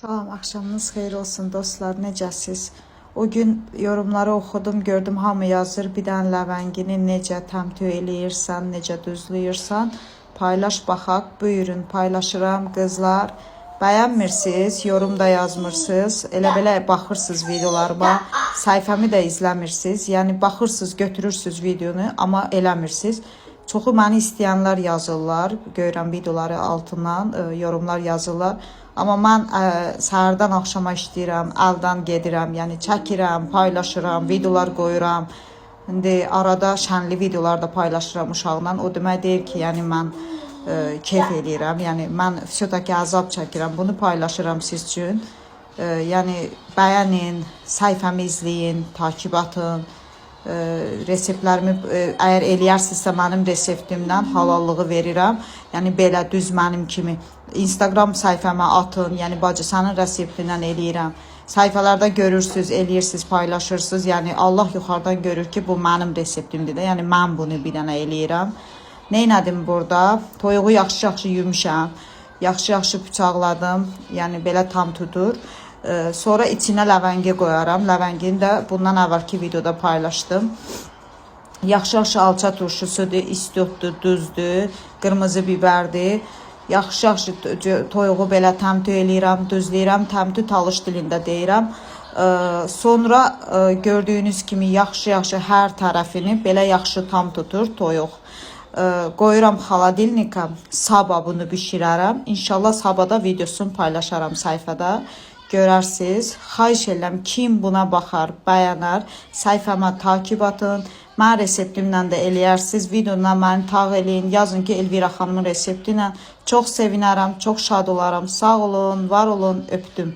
Salam, axşamınız xeyir olsun dostlar, necəsiz? O gün yorumları oxudum, gördüm hamı yazır, bir dənə ləvəngini necə təmtü eləyirsən, necə düzləyirsən, paylaş baxaq. Buyurun, paylaşıram qızlar. Bəyənmirsiniz, yorum da yazmırsınız, elə belə baxırsınız videolarıma, səhifəmi də izləmirsiniz, yəni baxırsınız, götürürsünüz videonu, amma eləmirsiniz. Çoxu məni istəyənlər yazırlar, görürəm videoları altından yorumlar yazırlar. Amma mən səhərdən axşama işləyirəm, əldən gedirəm, yəni çəkirəm, paylaşıram, videolar qoyuram. İndi arada şənli videolar da paylaşıram uşaqla. O demək deyir ki, yəni mən keyf eləyirəm, yəni mən vsyotaки əzab çəkirəm, bunu paylaşıram siz üçün. Yəni bəyənin, səhifəmi izləyin, takib atın. Reseptlərimi əgər eləyərsinizsə mənim reseptimdən halallığı verirəm. Yəni belə düz mənim kimi Instagram səhifəmə atın. Yəni bacı sənin reseptindən eləyirəm. Səhifələrdə görürsüz, eləyirsiniz, paylaşırsınız. Yəni Allah yuxarıdan görür ki, bu mənim reseptimdir də. Yəni mən bunu bir dənə eləyirəm. Nə elədim burada? Toyuğu yaxşı-yaxşı yumuşam. Yaxşı-yaxşı bıçaqladım. Yəni belə tam tutur. Sonra içinə ləvəngi qoyaram. Ləvəngini də bundan əvvəlki videoda paylaşdım. Yaxşı-yaxşı alça turşusudur, istotdur, duzdur, qırmızı bibərdir. Yaxşı-yaxşı toyuğu belə təmtü eləyirəm, düzləyirəm. Təmtü talış dilində deyirəm. Sonra gördüyünüz kimi yaxşı-yaxşı hər tərəfini belə yaxşı tam tutur toyuq. Qoyuram xaladilnika. Sabah bunu bişirərəm. İnşallah sabahda videosunu paylaşaram səhifədə. Görərsiniz. Xahiş edirəm, kim buna baxar, bəyənər, səhifəmə takib atın. Mən reseptimlə də eləyərsiniz. Videodan məni tağ eləyin. Yazın ki, Elvira xanımın resepti ilə. Çox sevinərəm, çox şad olaram. Sağ olun, var olun, öpdüm.